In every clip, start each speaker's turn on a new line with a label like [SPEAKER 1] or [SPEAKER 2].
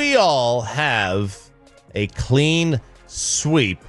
[SPEAKER 1] we all have a clean sweep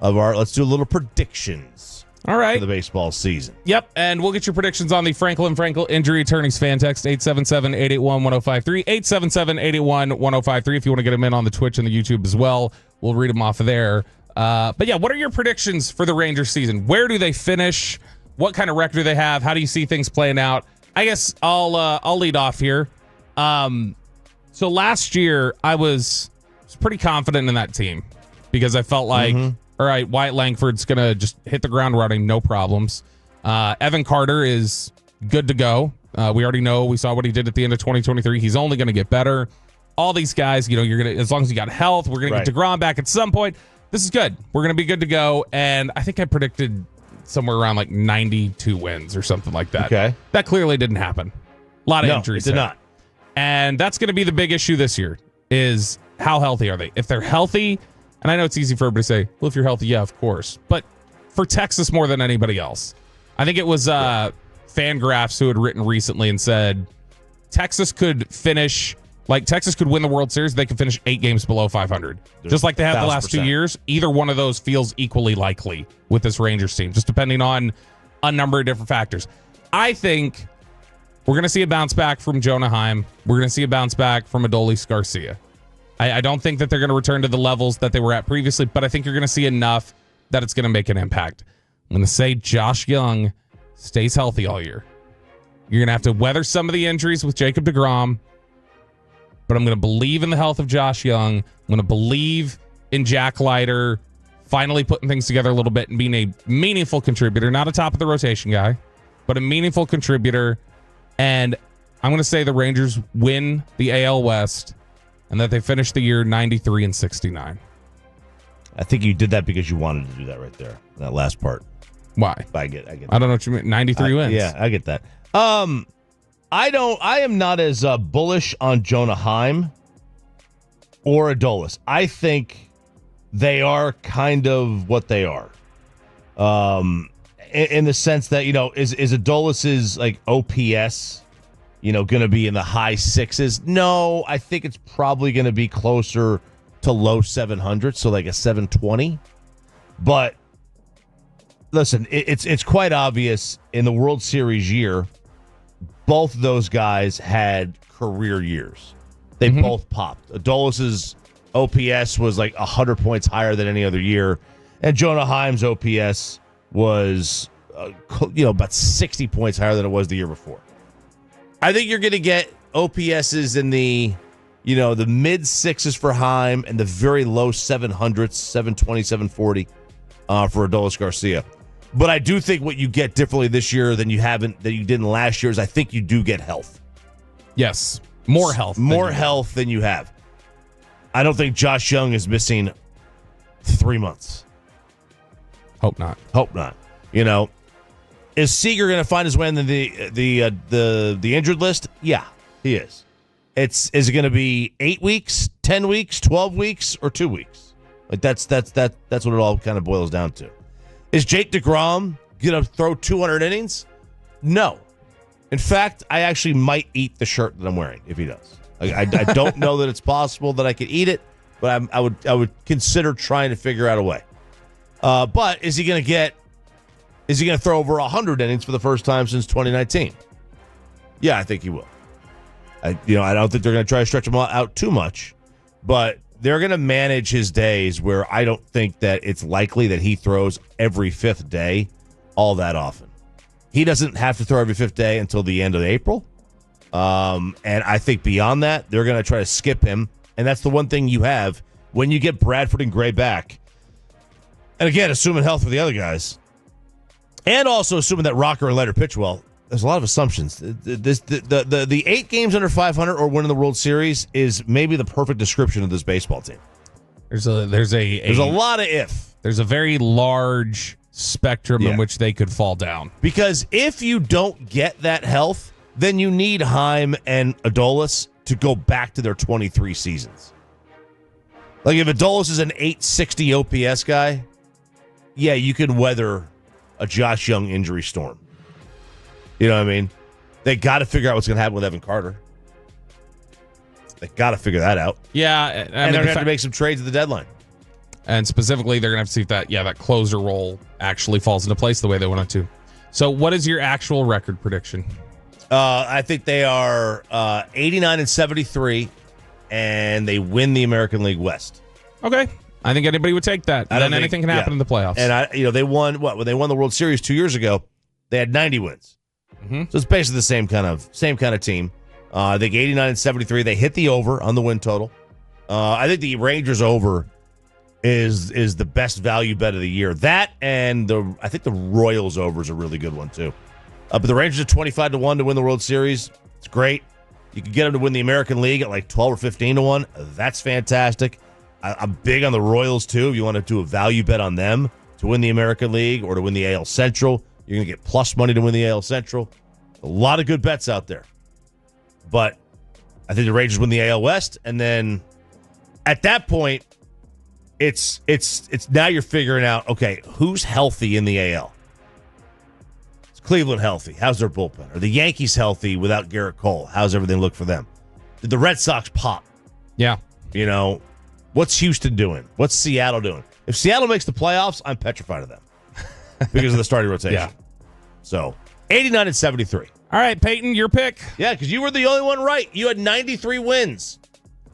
[SPEAKER 1] of our, let's do a little predictions.
[SPEAKER 2] All right.
[SPEAKER 1] For the baseball season.
[SPEAKER 2] Yep, and we'll get your predictions on the Franklin Injury Attorneys fan text, 877-881-1053, 877-881-1053 if you want to get them in on the Twitch and the YouTube as well. We'll read them off of there. But yeah, what are your predictions for the Rangers season? Where do they finish? What kind of record do they have? How do you see things playing out? I guess I'll lead off here. So last year, I was pretty confident in that team because I felt like, all right, Wyatt Langford's going to just hit the ground running, no problems. Evan Carter is good to go. We already know, we saw what he did at the end of 2023. He's only going to get better. All these guys, you're going to, as long as you got health, we're going to get deGrom back at some point. This is good. We're going to be good to go. And I think I predicted somewhere around like 92 wins or something like that. Okay. That clearly didn't happen. A lot of injuries.
[SPEAKER 1] It did not.
[SPEAKER 2] And that's going to be the big issue this year is how healthy are they? If they're healthy, and I know it's easy for everybody to say, well, if you're healthy, yeah, of course. But for Texas more than anybody else, I think it was Fangraphs who had written recently and said Texas could finish, like Texas could win the World Series. They could finish 8 games below 500. Just like they have the last 2 years. Either one of those feels equally likely with this Rangers team, just depending on a number of different factors. I think we're going to see a bounce back from Jonah Heim. We're going to see a bounce back from Adolis García. I don't think that they're going to return to the levels that they were at previously, but I think you're going to see enough that it's going to make an impact. I'm going to say Josh Jung stays healthy all year. You're going to have to weather some of the injuries with Jacob deGrom, but I'm going to believe in the health of Josh Jung. I'm going to believe in Jack Leiter finally putting things together a little bit and being a meaningful contributor, not a top of the rotation guy, but a meaningful contributor. And I'm going to say the Rangers win the AL West and that they finish the year 93-69.
[SPEAKER 1] I think you did that because you wanted to do that right there, that last part.
[SPEAKER 2] Why?
[SPEAKER 1] I get that.
[SPEAKER 2] I don't know what you mean. 93 wins.
[SPEAKER 1] Yeah, I get that. I am not as bullish on Jonah Heim or Adolis. I think they are kind of what they are. In the sense that, is Adolis's like OPS, going to be in the high 6s? No, I think it's probably going to be closer to low 700s, so like a 720. But listen, it's quite obvious in the World Series year, both those guys had career years. They both popped. Adolis's OPS was like 100 points higher than any other year, and Jonah Heim's OPS was about 60 points higher than it was the year before. I think you're going to get OPSs in the the mid 6s for Heim and the very low 700s, 720, 740 for Adolis García. But I do think what you get differently this year than you didn't last year is I think you do get health.
[SPEAKER 2] Yes, more health.
[SPEAKER 1] More health than you have. I don't think Josh Jung is missing 3 months.
[SPEAKER 2] Hope not.
[SPEAKER 1] Is Seager going to find his way in the injured list? Yeah, he is. Is it going to be 8 weeks, 10 weeks, 12 weeks, or 2 weeks? Like that's what it all kind of boils down to. Is Jake deGrom going to throw 200 innings? No. In fact, I actually might eat the shirt that I'm wearing if he does. I don't know that it's possible that I could eat it, but I would consider trying to figure out a way. But is he going to throw over 100 innings for the first time since 2019? Yeah, I think he will. I don't think they're going to try to stretch him out too much, but they're going to manage his days where I don't think that it's likely that he throws every 5th day all that often. He doesn't have to throw every 5th day until the end of April. And I think beyond that, they're going to try to skip him. And that's the one thing you have when you get Bradford and Gray back. And again, assuming health for the other guys. And also assuming that Rocker and Leiter pitch well. There's a lot of assumptions. The 8 games under 500 or winning the World Series is maybe the perfect description of this baseball team.
[SPEAKER 2] There's a
[SPEAKER 1] lot of if.
[SPEAKER 2] There's a very large spectrum in which they could fall down.
[SPEAKER 1] Because if you don't get that health, then you need Heim and Adolis to go back to their 23 seasons. Like if Adolis is an 860 OPS guy, yeah, you can weather a Josh Jung injury storm. You know what I mean? They got to figure out what's going to happen with Evan Carter. They got to figure that out.
[SPEAKER 2] Yeah,
[SPEAKER 1] and they're going to have to make some trades at the deadline.
[SPEAKER 2] And specifically, they're going to have to see if that closer role actually falls into place the way they want it to. So what is your actual record prediction?
[SPEAKER 1] I think they are 89-73, and they win the American League West.
[SPEAKER 2] Okay. I think anybody would take that. And then anything can happen in the playoffs.
[SPEAKER 1] And they won when they won the World Series 2 years ago, they had 90 wins. Mm-hmm. So it's basically the same kind of team. I think 89-73, they hit the over on the win total. I think the Rangers over is the best value bet of the year. That and I think the Royals over is a really good one too. But the Rangers are 25-1 to win the World Series. It's great. You can get them to win the American League at like 12 or 15-1. That's fantastic. I'm big on the Royals too. If you want to do a value bet on them to win the American League or to win the AL Central, you're going to get plus money to win the AL Central. A lot of good bets out there. But I think the Rangers win the AL West, and then at that point, it's now you're figuring out, okay, who's healthy in the AL? Is Cleveland healthy? How's their bullpen? Are the Yankees healthy without Garrett Cole? How's everything look for them? Did the Red Sox pop?
[SPEAKER 2] Yeah.
[SPEAKER 1] What's Houston doing? What's Seattle doing? If Seattle makes the playoffs, I'm petrified of them because of the starting rotation.
[SPEAKER 2] Yeah.
[SPEAKER 1] So 89-73.
[SPEAKER 2] All right, Peyton, your pick.
[SPEAKER 1] Yeah, because you were the only one right. You had 93 wins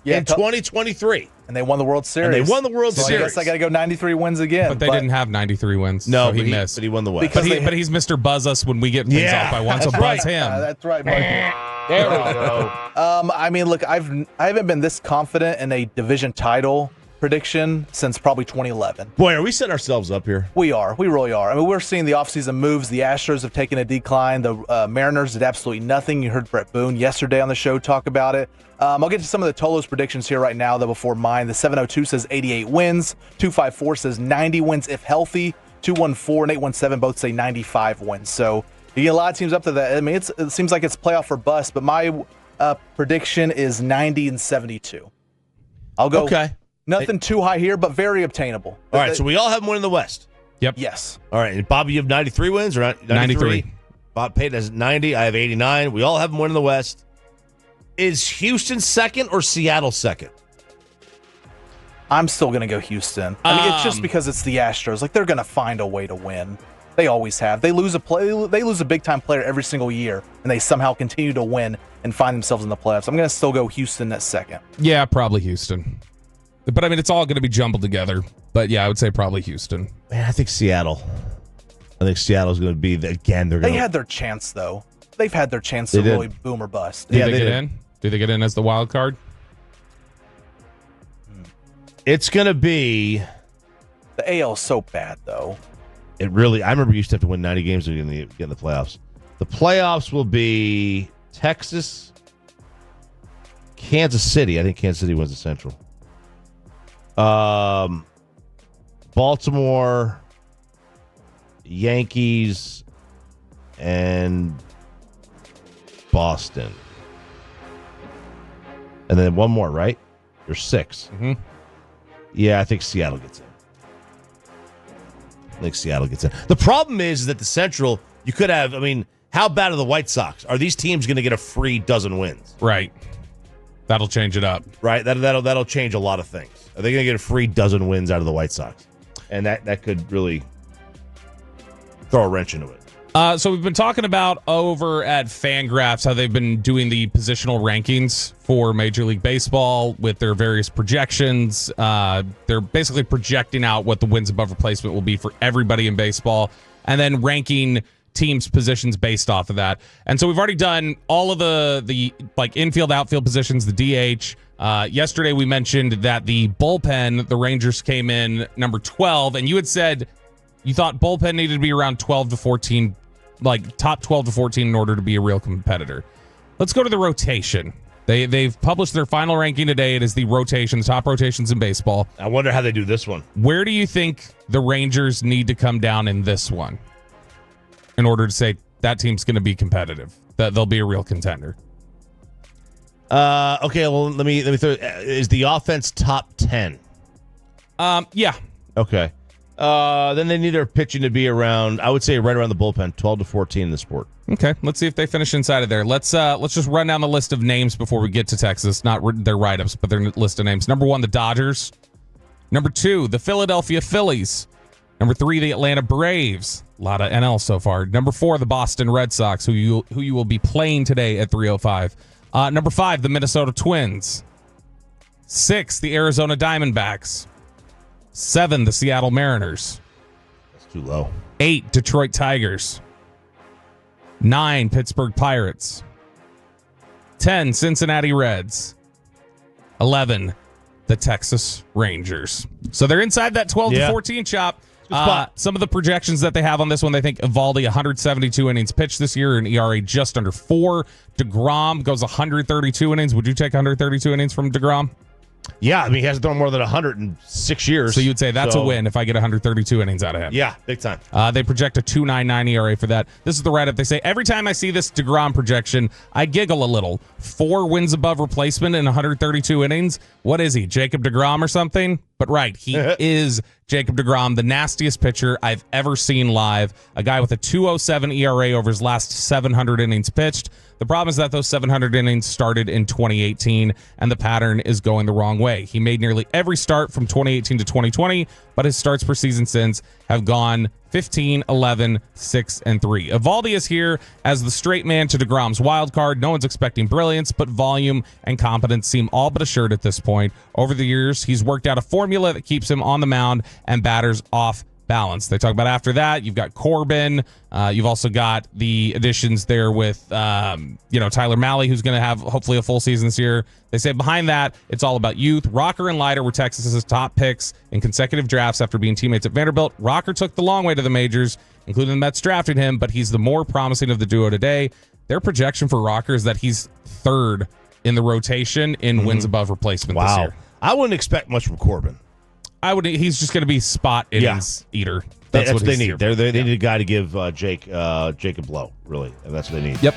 [SPEAKER 1] in 2023.
[SPEAKER 3] And they won the World Series.
[SPEAKER 1] I guess
[SPEAKER 3] I got to go 93 wins again.
[SPEAKER 2] But they didn't have 93 wins.
[SPEAKER 1] No,
[SPEAKER 2] so he missed.
[SPEAKER 1] But he won the West.
[SPEAKER 2] But he's Mr. Buzz us when we get things off by one, so buzz him.
[SPEAKER 3] That's right, Mike.
[SPEAKER 1] There we go.
[SPEAKER 3] I mean, look, I haven't been this confident in a division title prediction since probably 2011.
[SPEAKER 1] Boy, are we setting ourselves up here?
[SPEAKER 3] We really are. I mean, we're seeing the offseason moves. The Astros have taken a decline. The Mariners did absolutely nothing. You heard Brett Boone yesterday on the show talk about it. I'll get to some of the Tolos predictions here right now, though, before mine. The 702 says 88 wins. 254 says 90 wins if healthy. 214 and 817 both say 95 wins. So you get a lot of teams up to that. I mean, it seems like it's playoff or bust, but my prediction is 90-72. I'll go.
[SPEAKER 1] Okay.
[SPEAKER 3] Nothing too high here, but very obtainable.
[SPEAKER 1] All right, so we all have them winning the West.
[SPEAKER 2] Yep.
[SPEAKER 3] Yes.
[SPEAKER 1] All right, and Bobby, you have 93 wins or 93? Bob Payton has 90. I have 89. We all have them winning the West. Is Houston second or Seattle second?
[SPEAKER 3] I'm still going to go Houston. I mean, it's just because it's the Astros. Like, they're going to find a way to win. They always have. They lose a big-time player every single year, and they somehow continue to win and find themselves in the playoffs. I'm going to still go Houston at second.
[SPEAKER 2] Yeah, probably Houston. But, I mean, it's all going to be jumbled together. But, yeah, I would say probably Houston.
[SPEAKER 1] Man, I think Seattle. I think Seattle's going to be, again,
[SPEAKER 3] They had their chance, though. They've had their chance to really boom or bust.
[SPEAKER 2] Did they get in? Do they get in as the wild card?
[SPEAKER 1] It's going to be...
[SPEAKER 3] The AL is so bad, though.
[SPEAKER 1] It really... I remember you used to have to win 90 games to get in the playoffs. The playoffs will be Texas, Kansas City. I think Kansas City wins the Central. Baltimore, Yankees, and Boston. And then one more, right? There's 6.
[SPEAKER 2] Mm-hmm.
[SPEAKER 1] Yeah, I think Seattle gets in. The problem is that the Central, you could have, I mean, how bad are the White Sox? Are these teams going to get a free dozen wins?
[SPEAKER 2] Right. That'll change it up.
[SPEAKER 1] Right. That'll change a lot of things. Are they going to get a free dozen wins out of the White Sox? And that could really throw a wrench into it.
[SPEAKER 2] So we've been talking about over at Fangraphs how they've been doing the positional rankings for Major League Baseball with their various projections. They're basically projecting out what the wins above replacement will be for everybody in baseball and then ranking teams' positions based off of that. And so we've already done all of the like infield, outfield positions, the DH. Yesterday we mentioned that the bullpen, the Rangers came in number 12, and you had said you thought bullpen needed to be around 12 to 14, like top 12 to 14 in order to be a real competitor. Let's go to the rotation. They've published their final ranking today. It is the rotation, the top rotations in baseball.
[SPEAKER 1] I wonder how they do this one.
[SPEAKER 2] Where do you think the Rangers need to come down in this one in order to say that team's going to be competitive, that they'll be a real contender?
[SPEAKER 1] Okay, well, let me throw. Is the offense top 10?
[SPEAKER 2] Yeah.
[SPEAKER 1] Okay. Then they need their pitching to be around, I would say right around the bullpen, 12 to 14 in the sport.
[SPEAKER 2] Okay, let's see if they finish inside of there. Let's just run down the list of names before we get to Texas. Not their write-ups, but their list of names. Number 1, the Dodgers. Number 2, the Philadelphia Phillies. Number 3, the Atlanta Braves. A lot of NL so far. Number 4, the Boston Red Sox, who you will be playing today at 3:05. Number 5, the Minnesota Twins. 6, the Arizona Diamondbacks. 7, the Seattle Mariners.
[SPEAKER 1] That's too low.
[SPEAKER 2] 8, Detroit Tigers. 9, Pittsburgh Pirates. 10, Cincinnati Reds. 11, the Texas Rangers. So they're inside that 12 to 14 chop. Some of the projections that they have on this one, they think Eovaldi 172 innings pitched this year, an ERA just under 4. deGrom goes 132 innings. Would you take 132 innings from deGrom?
[SPEAKER 1] Yeah, I mean, he hasn't thrown more than 100 in 6 years.
[SPEAKER 2] So you'd say that's a win if I get 132 innings out of him.
[SPEAKER 1] Yeah, big time.
[SPEAKER 2] They project a 2.99 ERA for that. This is the write-up. They say, every time I see this deGrom projection, I giggle a little. 4 wins above replacement in 132 innings. What is he, Jacob deGrom or something? But right, he is Jacob deGrom, the nastiest pitcher I've ever seen live. A guy with a 2.07 ERA over his last 700 innings pitched. The problem is that those 700 innings started in 2018, and the pattern is going the wrong way. He made nearly every start from 2018 to 2020, but his starts per season since have gone 15, 11, 6, and 3. Eovaldi is here as the straight man to deGrom's wild card. No one's expecting brilliance, but volume and competence seem all but assured at this point. Over the years, he's worked out a formula that keeps him on the mound and batters off balance. They talk about after that, you've got Corbin. You've also got the additions there with, Tyler Mahle, who's going to have hopefully a full season this year. They say behind that, it's all about youth. Rocker and Leiter were Texas's top picks in consecutive drafts after being teammates at Vanderbilt. Rocker took the long way to the majors, including the Mets drafted him, but he's the more promising of the duo today. Their projection for Rocker is that he's 3rd in the rotation in wins above replacement this year.
[SPEAKER 1] I wouldn't expect much from Corbin.
[SPEAKER 2] He's just going to be spot innings eater.
[SPEAKER 1] That's what they need. They need a guy to give Jacob blow, really. And that's what they need.
[SPEAKER 2] Yep.